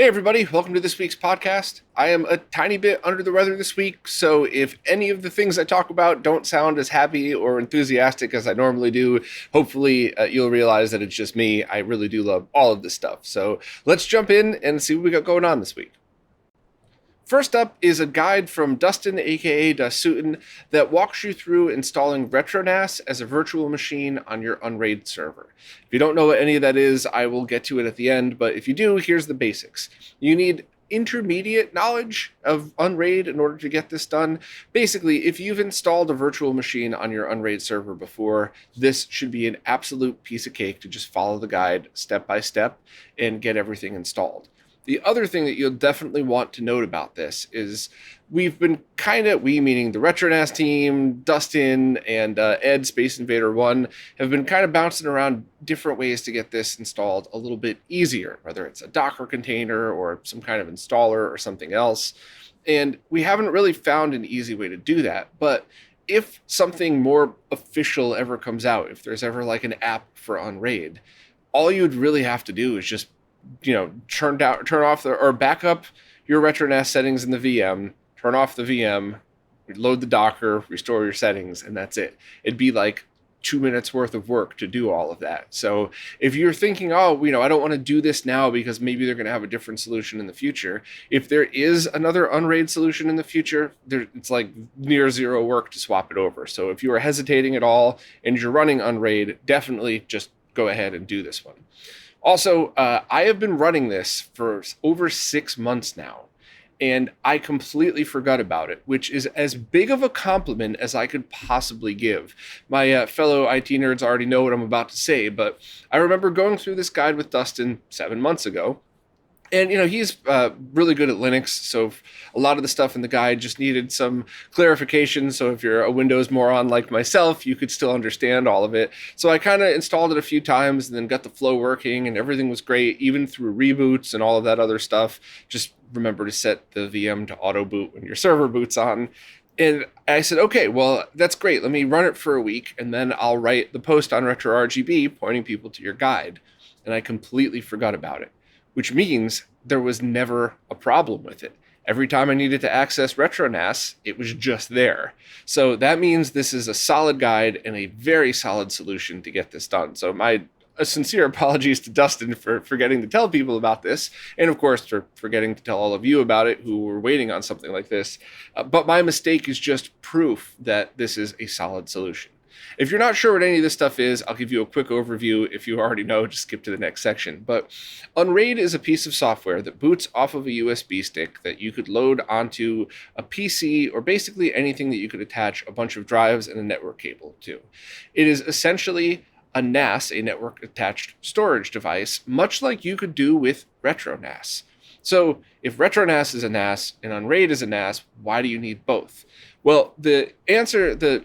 everybody, welcome to this week's podcast. I am a tiny bit under the weather this week, so if any of the things I talk about don't sound as happy or enthusiastic as I normally do, hopefully you'll realize that it's just me. I really do love all of this stuff. So let's jump in and see what we got going on this week. First up is a guide from Dustin, aka Dasutin, that walks you through installing RetroNAS as a virtual machine on your UnRAID server. If you don't know what any of that is, I will get to it at the end, but if you do, here's the basics. You need intermediate knowledge of UnRAID in order to get this done. Basically, if you've installed a virtual machine on your UnRAID server before, this should be an absolute piece of cake to just follow the guide step by step and get everything installed. The other thing that you'll definitely want to note about this is we've been we meaning the RetroNAS team, Dustin, and Ed, Space Invader 1, have been kind of bouncing around different ways to get this installed a little bit easier, whether it's a Docker container or some kind of installer or something else. And we haven't really found an easy way to do that. But if something more official ever comes out, if there's ever like an app for UnRAID, all you'd really have to do is just turn off or back up your RetroNAS settings in the VM, turn off the VM, load the Docker, restore your settings, and that's it. It'd be like 2 minutes worth of work to do all of that. So if you're thinking, I don't want to do this now because maybe they're going to have a different solution in the future. If there is another UnRAID solution in the future, it's like near zero work to swap it over. So if you are hesitating at all and you're running UnRAID, definitely just go ahead and do this one. Also, I have been running this for over 6 months now, and I completely forgot about it, which is as big of a compliment as I could possibly give. My fellow IT nerds already know what I'm about to say, but I remember going through this guide with Dustin 7 months ago. And, he's really good at Linux, so a lot of the stuff in the guide just needed some clarification. So if you're a Windows moron like myself, you could still understand all of it. So I kind of installed it a few times and then got the flow working, and everything was great, even through reboots and all of that other stuff. Just remember to set the VM to auto boot when your server boots on. And I said, okay, well, that's great. Let me run it for a week, and then I'll write the post on RetroRGB pointing people to your guide. And I completely forgot about it, which means there was never a problem with it. Every time I needed to access RetroNAS, it was just there. So that means this is a solid guide and a very solid solution to get this done. So my sincere apologies to Dustin for forgetting to tell people about this, and of course for forgetting to tell all of you about it who were waiting on something like this. But my mistake is just proof that this is a solid solution. If you're not sure what any of this stuff is, I'll give you a quick overview. If you already know, just skip to the next section. But UnRAID is a piece of software that boots off of a USB stick that you could load onto a PC or basically anything that you could attach a bunch of drives and a network cable to. It is essentially a NAS, a network attached storage device, much like you could do with RetroNAS. So if RetroNAS is a NAS and UnRAID is a NAS, why do you need both? Well, the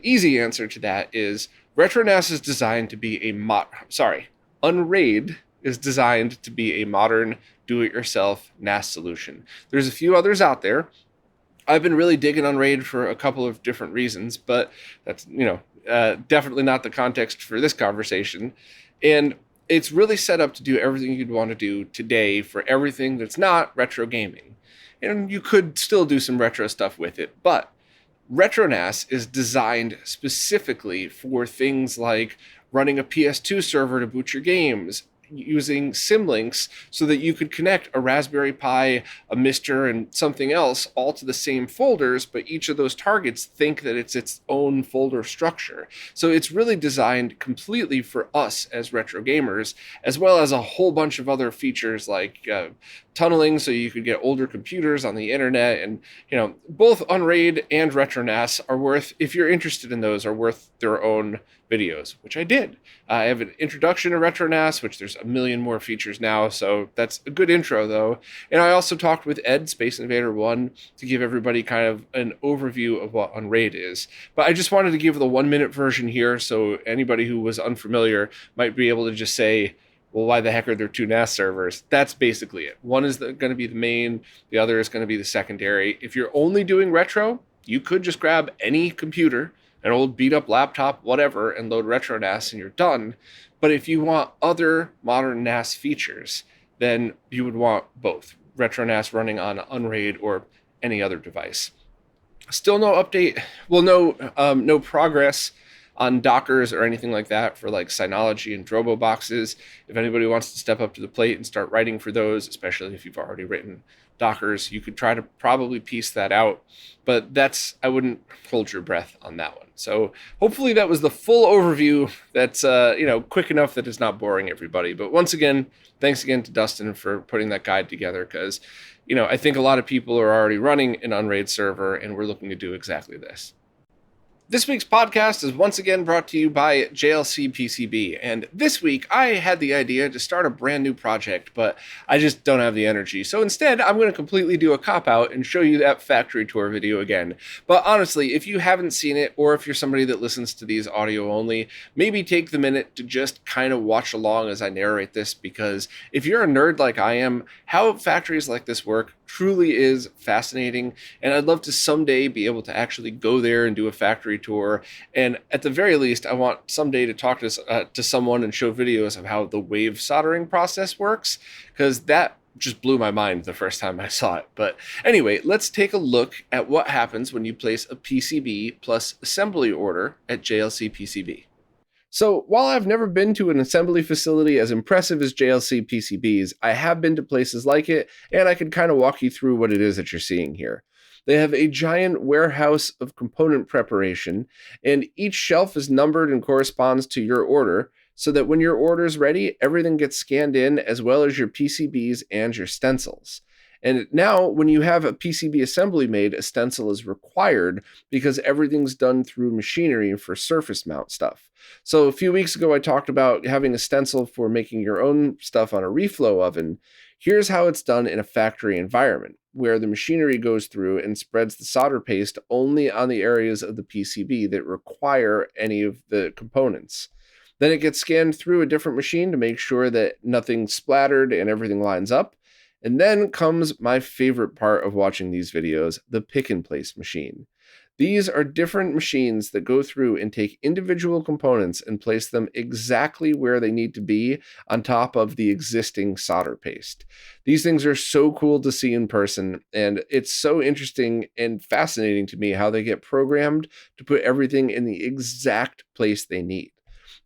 easy answer to that is RetroNAS is designed to be UnRAID is designed to be a modern do-it-yourself NAS solution. There's a few others out there. I've been really digging UnRAID for a couple of different reasons, but that's, definitely not the context for this conversation. And it's really set up to do everything you'd want to do today for everything that's not retro gaming. And you could still do some retro stuff with it, but RetroNAS is designed specifically for things like running a PS2 server to boot your games, using symlinks so that you could connect a Raspberry Pi, a Mister, and something else all to the same folders, but each of those targets think that it's its own folder structure. So it's really designed completely for us as retro gamers, as well as a whole bunch of other features like tunneling, so you could get older computers on the internet. And both UnRAID and RetroNAS are worth, if you're interested in those, are worth their own videos, which I did. I have an introduction to RetroNAS, which there's a million more features now, so that's a good intro though. And I also talked with Ed, Space Invader 1, to give everybody kind of an overview of what UnRAID is. But I just wanted to give the 1-minute version here, so anybody who was unfamiliar might be able to just say, well, why the heck are there two NAS servers? That's basically it. One is going to be the main, the other is going to be the secondary. If you're only doing retro, you could just grab any computer, an old beat up laptop, whatever, and load RetroNAS and you're done. But if you want other modern NAS features, then you would want both. RetroNAS running on UnRAID or any other device. Still no update. Well, no progress on Dockers or anything like that for like Synology and Drobo boxes. If anybody wants to step up to the plate and start writing for those, especially if you've already written Dockers, you could try to probably piece that out. But I wouldn't hold your breath on that one. So hopefully that was the full overview. That's quick enough that it's not boring everybody. But once again, thanks again to Dustin for putting that guide together, because I think a lot of people are already running an UnRAID server, and we're looking to do exactly this. This week's podcast is once again brought to you by JLCPCB, and this week I had the idea to start a brand new project, but I just don't have the energy. So instead, I'm going to completely do a cop-out and show you that factory tour video again. But honestly, if you haven't seen it, or if you're somebody that listens to these audio only, maybe take the minute to just kind of watch along as I narrate this, because if you're a nerd like I am, how factories like this work truly is fascinating, and I'd love to someday be able to actually go there and do a factory tour. And at the very least, I want someday to talk to someone and show videos of how the wave soldering process works, because that just blew my mind the first time I saw it. But anyway, let's take a look at what happens when you place a PCB plus assembly order at JLCPCB. So while I've never been to an assembly facility as impressive as JLC PCBs, I have been to places like it, and I can kind of walk you through what it is that you're seeing here. They have a giant warehouse of component preparation, and each shelf is numbered and corresponds to your order, so that when your order is ready, everything gets scanned in, as well as your PCBs and your stencils. And now, when you have a PCB assembly made, a stencil is required because everything's done through machinery for surface mount stuff. So a few weeks ago, I talked about having a stencil for making your own stuff on a reflow oven. Here's how it's done in a factory environment, where the machinery goes through and spreads the solder paste only on the areas of the PCB that require any of the components. Then it gets scanned through a different machine to make sure that nothing's splattered and everything lines up. And then comes my favorite part of watching these videos, the pick and place machine. These are different machines that go through and take individual components and place them exactly where they need to be on top of the existing solder paste. These things are so cool to see in person, and it's so interesting and fascinating to me how they get programmed to put everything in the exact place they need.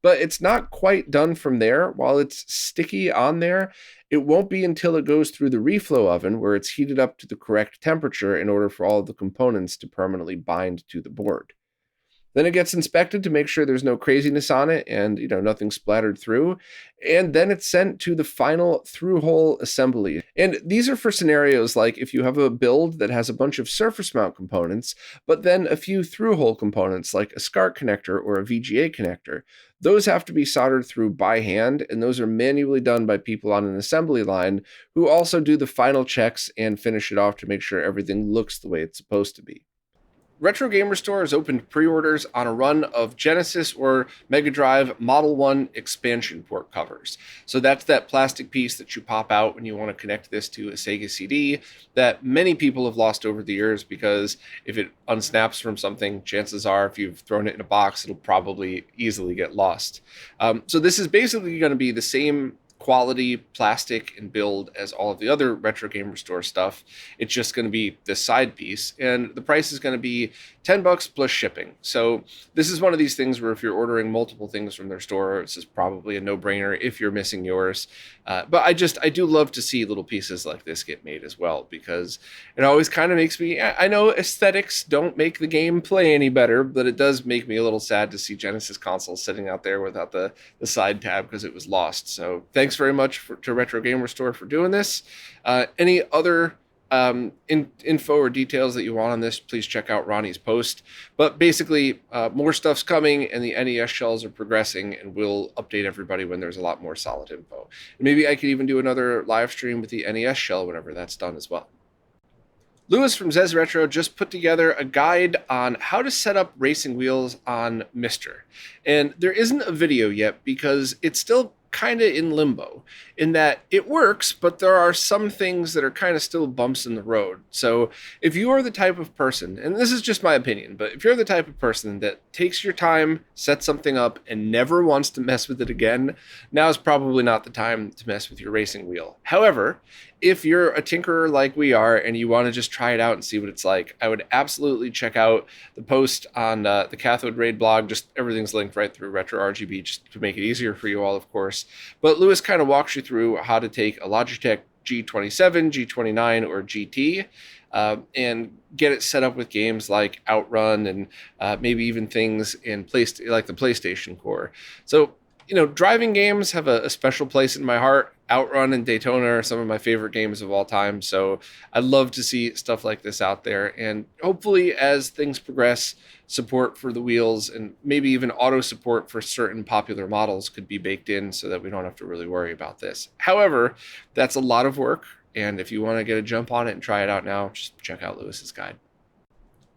But it's not quite done from there. While it's sticky on there, it won't be until it goes through the reflow oven, where it's heated up to the correct temperature in order for all of the components to permanently bind to the board. Then it gets inspected to make sure there's no craziness on it and, nothing splattered through. And then it's sent to the final through-hole assembly. And these are for scenarios like if you have a build that has a bunch of surface mount components, but then a few through-hole components like a SCART connector or a VGA connector. Those have to be soldered through by hand, and those are manually done by people on an assembly line who also do the final checks and finish it off to make sure everything looks the way it's supposed to be. Retro Gamer Store has opened pre-orders on a run of Genesis or Mega Drive Model 1 expansion port covers. So that's that plastic piece that you pop out when you want to connect this to a Sega CD that many people have lost over the years, because if it unsnaps from something, chances are if you've thrown it in a box, it'll probably easily get lost. So this is basically going to be the same quality plastic and build as all of the other Retro Gamer Store stuff. It's just going to be this side piece, and the price is going to be $10 plus shipping. So this is one of these things where if you're ordering multiple things from their store, this is probably a no-brainer if you're missing yours. But I do love to see little pieces like this get made as well, because it always kind of makes me, I know aesthetics don't make the game play any better, but it does make me a little sad to see Genesis consoles sitting out there without the side tab because it was lost. So thanks very much to Retro Gamer Store for doing this. Any other info or details that you want on this, please check out Ronnie's post. But basically, more stuff's coming, and the NES shells are progressing, and we'll update everybody when there's a lot more solid info. And maybe I could even do another live stream with the NES shell whenever that's done as well. Lewis from Zez Retro just put together a guide on how to set up racing wheels on Mister. And there isn't a video yet because it's still kind of in limbo in that it works, but there are some things that are kind of still bumps in the road. So if you are the type of person, and this is just my opinion, but if you're the type of person that takes your time, sets something up, and never wants to mess with it again, now is probably not the time to mess with your racing wheel. However, if you're a tinkerer like we are and you want to just try it out and see what it's like, I would absolutely check out the post on the Cathode Raid blog. Just everything's linked right through RetroRGB just to make it easier for you all, of course. But Lewis kind of walks you through how to take a Logitech G27, G29, or GT and get it set up with games like Outrun and maybe even things in like the PlayStation Core. So, driving games have a special place in my heart. Outrun and Daytona are some of my favorite games of all time. So I'd love to see stuff like this out there. And hopefully, as things progress, support for the wheels and maybe even auto support for certain popular models could be baked in so that we don't have to really worry about this. However, that's a lot of work. And if you want to get a jump on it and try it out now, just check out Lewis's guide.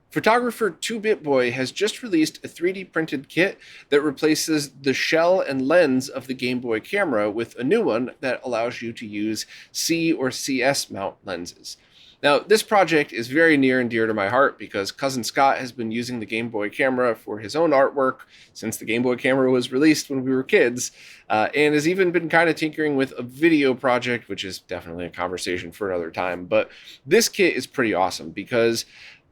Photographer 2BitBoy has just released a 3D printed kit that replaces the shell and lens of the Game Boy camera with a new one that allows you to use C or CS mount lenses. Now, this project is very near and dear to my heart because Cousin Scott has been using the Game Boy camera for his own artwork since the Game Boy camera was released when we were kids, and has even been kind of tinkering with a video project, which is definitely a conversation for another time. But this kit is pretty awesome because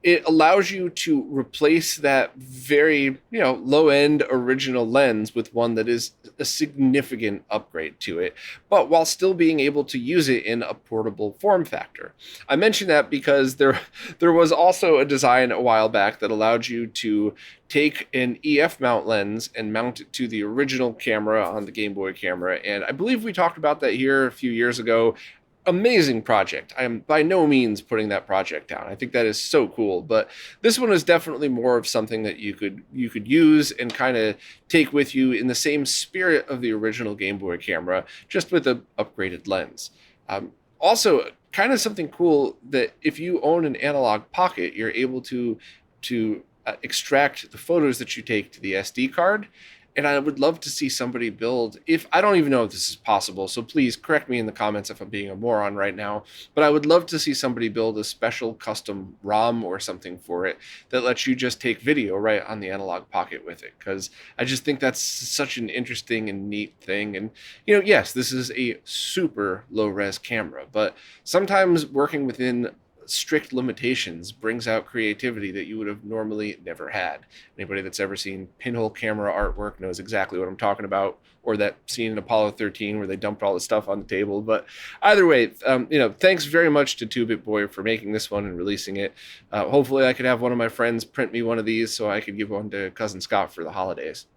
it allows you to replace that very, low-end original lens with one that is a significant upgrade to it, but while still being able to use it in a portable form factor. I mention that because there was also a design a while back that allowed you to take an EF mount lens and mount it to the original camera on the Game Boy camera, and I believe we talked about that here a few years ago. Amazing project. I am by no means putting that project down. I think that is so cool, but this one is definitely more of something that you could use and kind of take with you in the same spirit of the original Game Boy camera, just with an upgraded lens. Also, kind of something cool that if you own an analog pocket, you're able to extract the photos that you take to the SD card. And I would love to see somebody build, I don't even know if this is possible, so please correct me in the comments if I'm being a moron right now, but I would love to see somebody build a special custom ROM or something for it that lets you just take video right on the analog pocket with it, because I just think that's such an interesting and neat thing. And, yes, this is a super low-res camera, but sometimes working within strict limitations brings out creativity that you would have normally never had. Anybody that's ever seen pinhole camera artwork knows exactly what I'm talking about, or that scene in Apollo 13 where they dumped all the stuff on the table. But either way, thanks very much to 2BitBoy for making this one and releasing it. Hopefully I could have one of my friends print me one of these so I could give one to Cousin Scott for the holidays.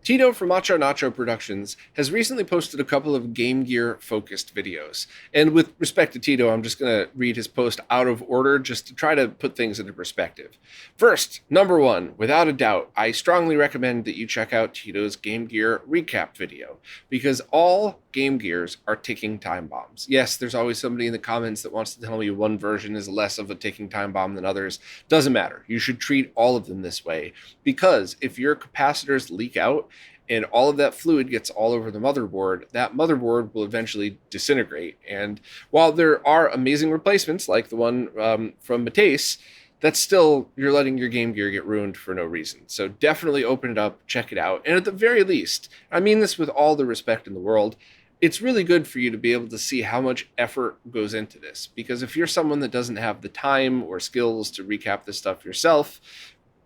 Tito from Macho Nacho Productions has recently posted a couple of Game Gear focused videos. And with respect to Tito, I'm just going to read his post out of order just to try to put things into perspective. First, number one, without a doubt, I strongly recommend that you check out Tito's Game Gear recap video because all Game Gears are ticking time bombs. Yes, there's always somebody in the comments that wants to tell me one version is less of a ticking time bomb than others. Doesn't matter. You should treat all of them this way because if your capacitors leak out, and all of that fluid gets all over the motherboard, that motherboard will eventually disintegrate. And while there are amazing replacements, like the one from Matisse, that's still, you're letting your Game Gear get ruined for no reason. So definitely open it up, check it out. And at the very least, I mean this with all the respect in the world, it's really good for you to be able to see how much effort goes into this. Because if you're someone that doesn't have the time or skills to recap this stuff yourself,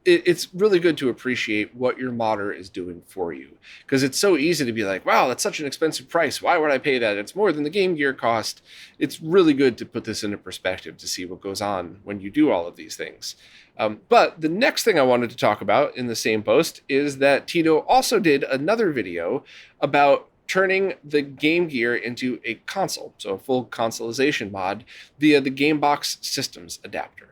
it's really good to appreciate what your modder is doing for you, because it's so easy to be like, wow, that's such an expensive price. Why would I pay that? It's more than the Game Gear cost. It's really good to put this into perspective to see what goes on when you do all of these things. But the next thing I wanted to talk about in the same post is that Tito also did another video about turning the Game Gear into a console, so a full consolization mod via the Gamebox systems adapter.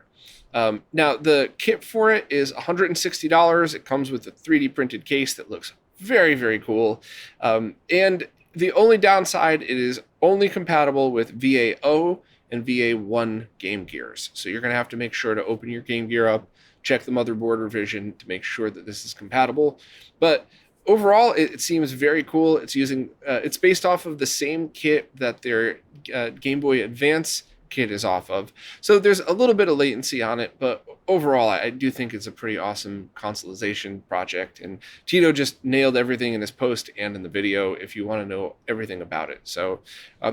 Now, the kit for it is $160. It comes with a 3D printed case that looks very, very cool. And the only downside, it is only compatible with VA0 and VA1 Game Gears. So you're going to have to make sure to open your Game Gear up, check the motherboard revision to make sure that this is compatible. But overall, it seems very cool. It's using it's based off of the same kit that their Game Boy Advance kit is off of. So there's a little bit of latency on it, but overall, I do think it's a pretty awesome consolization project. And Tito just nailed everything in his post and in the video if you want to know everything about it. So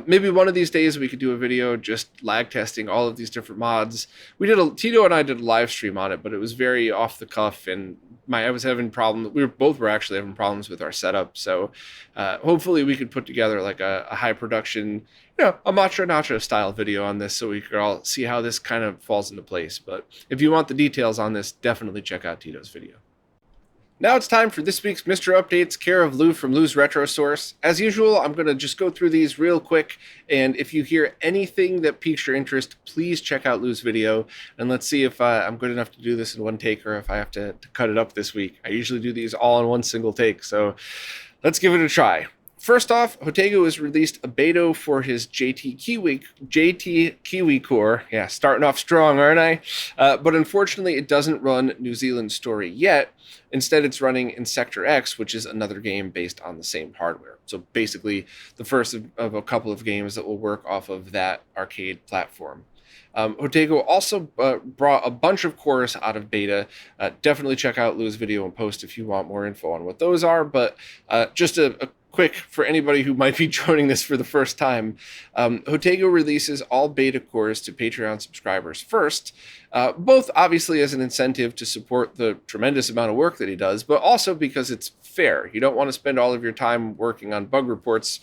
maybe one of these days we could do a video just lag testing all of these different mods. Tito and I did a live stream on it, but it was very off the cuff, and I was having problems. We were actually having problems with our setup. So hopefully we could put together like a high production, a Macho Nacho style video on this so we could all see how this kind of falls into place. But if you want the details on this, definitely check out Tito's video. Now it's time for this week's Mr. Updates, care of Lou from Lou's Retro Source. As usual, I'm going to just go through these real quick, and if you hear anything that piques your interest, please check out Lou's video, and let's see if I'm good enough to do this in one take or if I have to cut it up this week. I usually do these all in one single take, so let's give it a try. First off, Hotego has released a beta for his JT Kiwi core. Yeah, starting off strong, aren't I? But unfortunately, it doesn't run New Zealand Story yet. Instead, it's running in Sector X, which is another game based on the same hardware. So basically, the first of a couple of games that will work off of that arcade platform. Hotego also brought a bunch of cores out of beta. Definitely check out Lou's video and post if you want more info on what those are. But just a quick, for anybody who might be joining this for the first time, Hotego releases all beta cores to Patreon subscribers first, both obviously as an incentive to support the tremendous amount of work that he does, but also because it's fair. You don't want to spend all of your time working on bug reports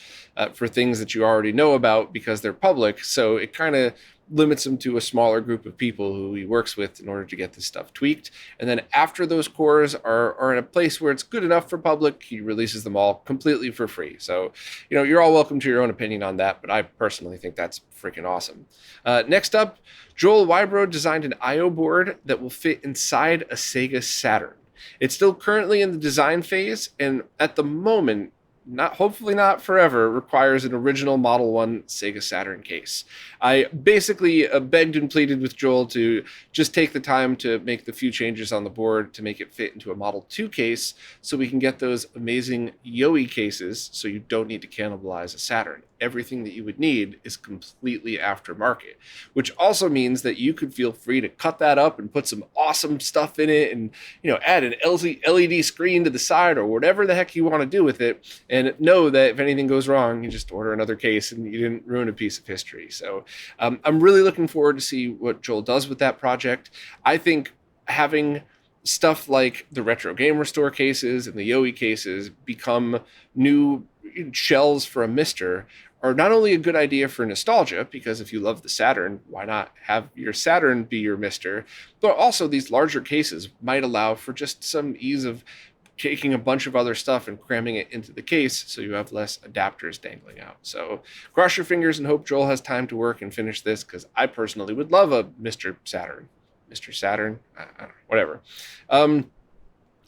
for things that you already know about because they're public, so it kind of limits him to a smaller group of people who he works with in order to get this stuff tweaked. And then after those cores are in a place where it's good enough for public, he releases them all completely for free. So, you're all welcome to your own opinion on that, but I personally think that's freaking awesome. Next up, Joel Wybro designed an I/O board that will fit inside a Sega Saturn. It's still currently in the design phase, and at the moment, hopefully not forever, requires an original Model 1 Sega Saturn case. I basically begged and pleaded with Joel to just take the time to make the few changes on the board to make it fit into a Model 2 case so we can get those amazing Yowie cases so you don't need to cannibalize a Saturn. Everything that you would need is completely aftermarket, which also means that you could feel free to cut that up and put some awesome stuff in it and, add an LED screen to the side or whatever the heck you want to do with it, and know that if anything goes wrong, you just order another case and you didn't ruin a piece of history. So I'm really looking forward to see what Joel does with that project. I think having stuff like the Retro Game Restore cases and the Yowie cases become new shells for a Mister are not only a good idea for nostalgia, because if you love the Saturn, why not have your Saturn be your Mister, but also these larger cases might allow for just some ease of taking a bunch of other stuff and cramming it into the case so you have less adapters dangling out. So cross your fingers and hope Joel has time to work and finish this, because I personally would love a Mr. Saturn. Mr. Saturn? I don't know, whatever.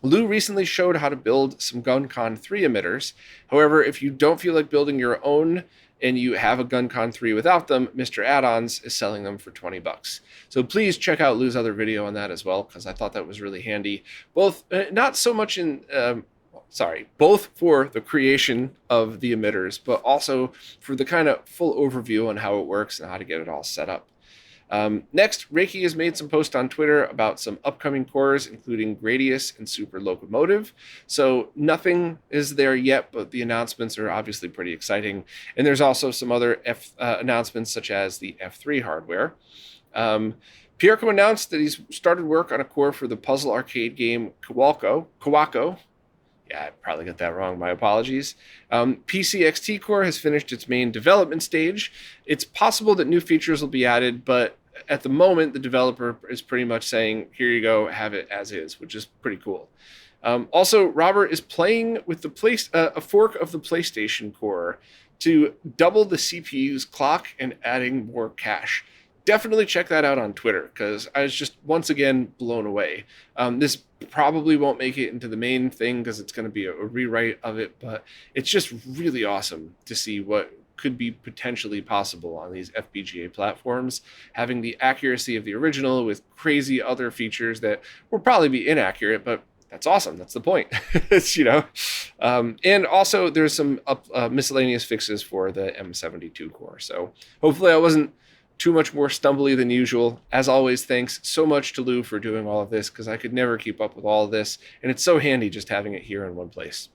Lou recently showed how to build some GunCon 3 emitters. However, if you don't feel like building your own and you have a GunCon 3 without them, Mr. Add-ons is selling them for $20. So please check out Lou's other video on that as well, because I thought that was really handy. Both, not so much both for the creation of the emitters, but also for the kind of full overview on how it works and how to get it all set up. Next, Reiki has made some posts on Twitter about some upcoming cores, including Gradius and Super Locomotive. So nothing is there yet, but the announcements are obviously pretty exciting. And there's also some other announcements, such as the F3 hardware. Pierco announced that he's started work on a core for the puzzle arcade game Kawako. Yeah, I probably got that wrong. My apologies. PCXT Core has finished its main development stage. It's possible that new features will be added, but at the moment, the developer is pretty much saying, here you go, have it as is, which is pretty cool. Also, Robert is playing with a fork of the PlayStation Core to double the CPU's clock and adding more cache. Definitely check that out on Twitter, because I was just once again blown away. This probably won't make it into the main thing because it's going to be a rewrite of it, but it's just really awesome to see what could be potentially possible on these FPGA platforms, having the accuracy of the original with crazy other features that will probably be inaccurate, but That's awesome. That's the point. It's, and also there's some miscellaneous fixes for the M72 core. So hopefully I wasn't too much more stumbly than usual. As always, thanks so much to Lou for doing all of this, because I could never keep up with all of this, and it's so handy just having it here in one place.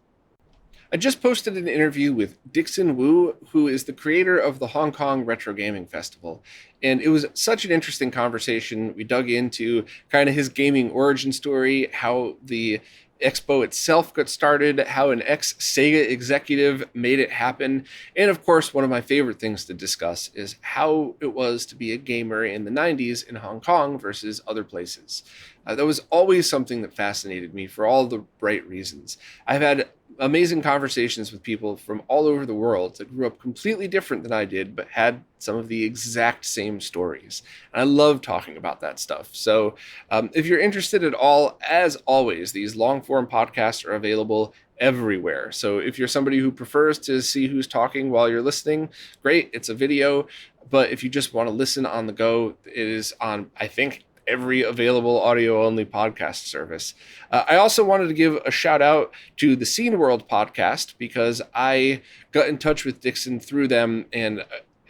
I just posted an interview with Dixon Wu, who is the creator of the Hong Kong Retro Gaming Festival. And it was such an interesting conversation. We dug into kind of his gaming origin story, how the Expo itself got started, how an ex-Sega executive made it happen, and of course, one of my favorite things to discuss is how it was to be a gamer in the 90s in Hong Kong versus other places. That was always something that fascinated me for all the right reasons. I've had amazing conversations with people from all over the world that grew up completely different than I did, but had some of the exact same stories. And I love talking about that stuff. So if you're interested at all, as always, these long form podcasts are available everywhere. So if you're somebody who prefers to see who's talking while you're listening, great, it's a video. But if you just want to listen on the go, it is on, I think, every available audio-only podcast service. I also wanted to give a shout out to the Scene World podcast, because I got in touch with Dixon through them, and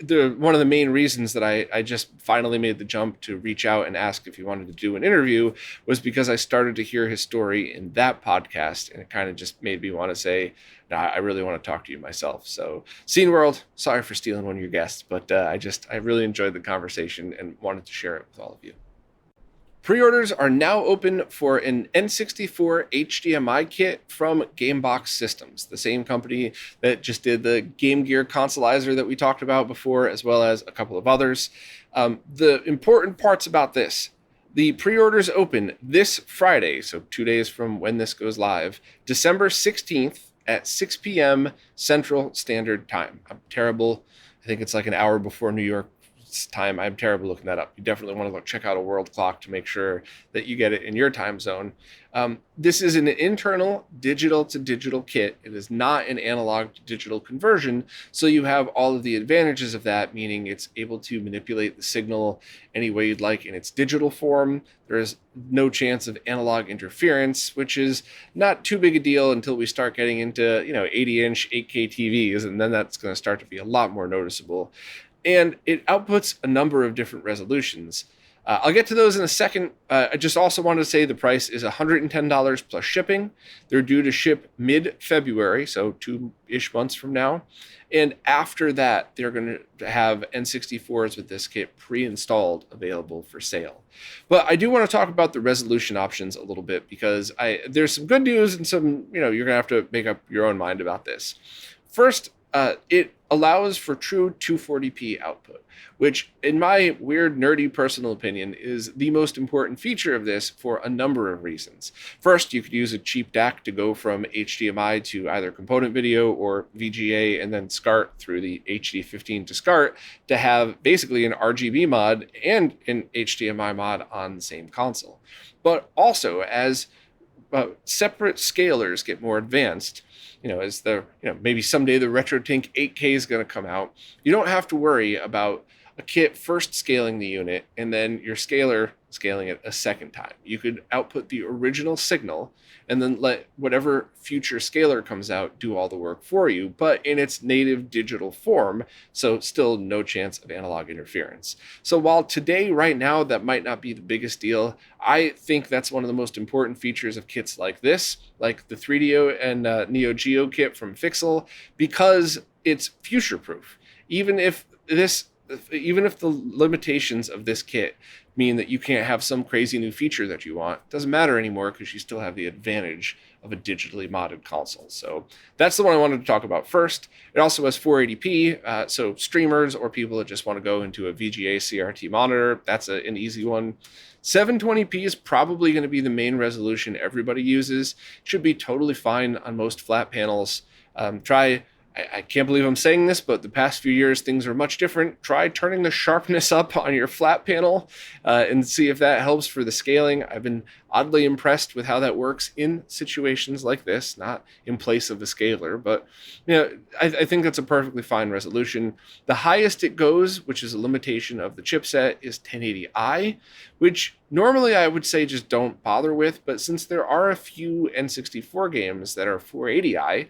one of the main reasons that I just finally made the jump to reach out and ask if he wanted to do an interview was because I started to hear his story in that podcast, and it kind of just made me want to say, nah, I really want to talk to you myself. So Scene World, sorry for stealing one of your guests, but I really enjoyed the conversation and wanted to share it with all of you. Pre-orders are now open for an N64 HDMI kit from Gamebox Systems, the same company that just did the Game Gear Consolizer that we talked about before, as well as a couple of others. The important parts about this: the pre-orders open this Friday, so 2 days from when this goes live, December 16th at 6 p.m. Central Standard Time. I'm terrible. I think it's like an hour before New York time. I'm terrible looking that up. You definitely want to go check out a world clock to make sure that you get it in your time zone. This is an internal digital to digital kit. It is not an analog to digital conversion, so you have all of the advantages of that, meaning it's able to manipulate the signal any way you'd like in its digital form. There is no chance of analog interference, which is not too big a deal until we start getting into 80-inch 8K TVs, and then that's going to start to be a lot more noticeable. And it outputs a number of different resolutions. I'll get to those in a second. I just also wanted to say the price is $110 plus shipping. They're due to ship mid-February, so 2-ish months from now. And after that, they're going to have N64s with this kit pre-installed available for sale. But I do want to talk about the resolution options a little bit, because there's some good news and some, you're going to have to make up your own mind about this. First, it allows for true 240p output, which in my weird, nerdy personal opinion is the most important feature of this for a number of reasons. First, you could use a cheap DAC to go from HDMI to either component video or VGA, and then SCART through the HD15 to SCART to have basically an RGB mod and an HDMI mod on the same console. But also, as separate scalers get more advanced, as maybe someday the RetroTink 8K is going to come out, you don't have to worry about a kit first scaling the unit and then your scaler scaling it a second time. You could output the original signal and then let whatever future scaler comes out do all the work for you, but in its native digital form, so still no chance of analog interference. So while today, right now, that might not be the biggest deal, I think that's one of the most important features of kits like this, like the 3DO and Neo Geo kit from Fixel, because it's future-proof. Even if the limitations of this kit mean that you can't have some crazy new feature that you want, it doesn't matter anymore, because you still have the advantage of a digitally modded console. So that's the one I wanted to talk about first. It also has 480p, so streamers or people that just want to go into a VGA CRT monitor, that's an easy one. 720p is probably going to be the main resolution everybody uses. Should be totally fine on most flat panels. I can't believe I'm saying this, but the past few years, things are much different. Try turning the sharpness up on your flat panel and see if that helps for the scaling. I've been oddly impressed with how that works in situations like this, not in place of a scaler, but I think that's a perfectly fine resolution. The highest it goes, which is a limitation of the chipset, is 1080i, which normally I would say just don't bother with, but since there are a few N64 games that are 480i,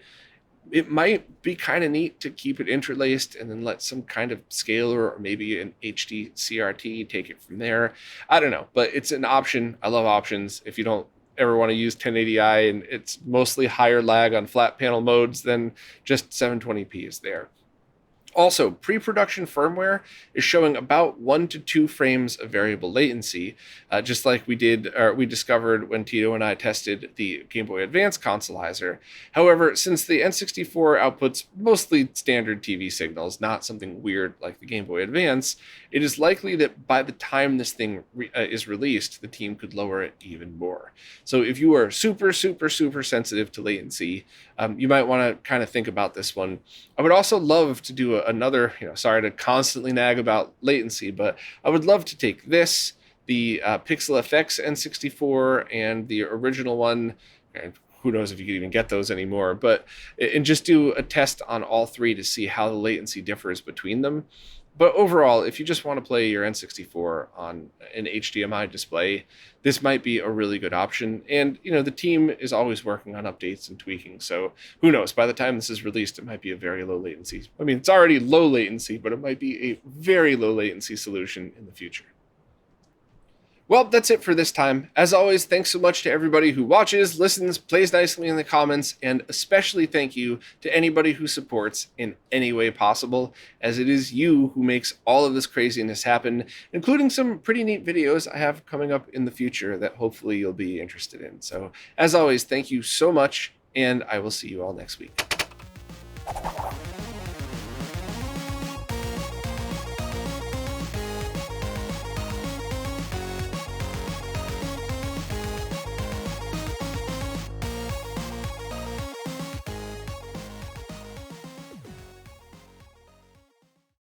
it might be kind of neat to keep it interlaced and then let some kind of scaler or maybe an HD CRT take it from there. I don't know, but it's an option. I love options. If you don't ever want to use 1080i and it's mostly higher lag on flat panel modes, then just 720p is there. Also, pre-production firmware is showing about 1 to 2 frames of variable latency, just like we discovered when Tito and I tested the Game Boy Advance Consolizer. However, since the N64 outputs mostly standard TV signals, not something weird like the Game Boy Advance, it is likely that by the time this thing is released, the team could lower it even more. So if you are super, super, super sensitive to latency, you might want to kind of think about this one. I would also love to do another, sorry to constantly nag about latency, but I would love to take this, the Pixel FX N64 and the original one, and who knows if you could even get those anymore, and just do a test on all three to see how the latency differs between them. But overall, if you just want to play your N64 on an HDMI display, this might be a really good option. And, the team is always working on updates and tweaking. So who knows, by the time this is released, it might be a very low latency. I mean, it's already low latency, but it might be a very low latency solution in the future. Well, that's it for this time. As always, thanks so much to everybody who watches, listens, plays nicely in the comments, and especially thank you to anybody who supports in any way possible, as it is you who makes all of this craziness happen, including some pretty neat videos I have coming up in the future that hopefully you'll be interested in. So, as always, thank you so much, and I will see you all next week.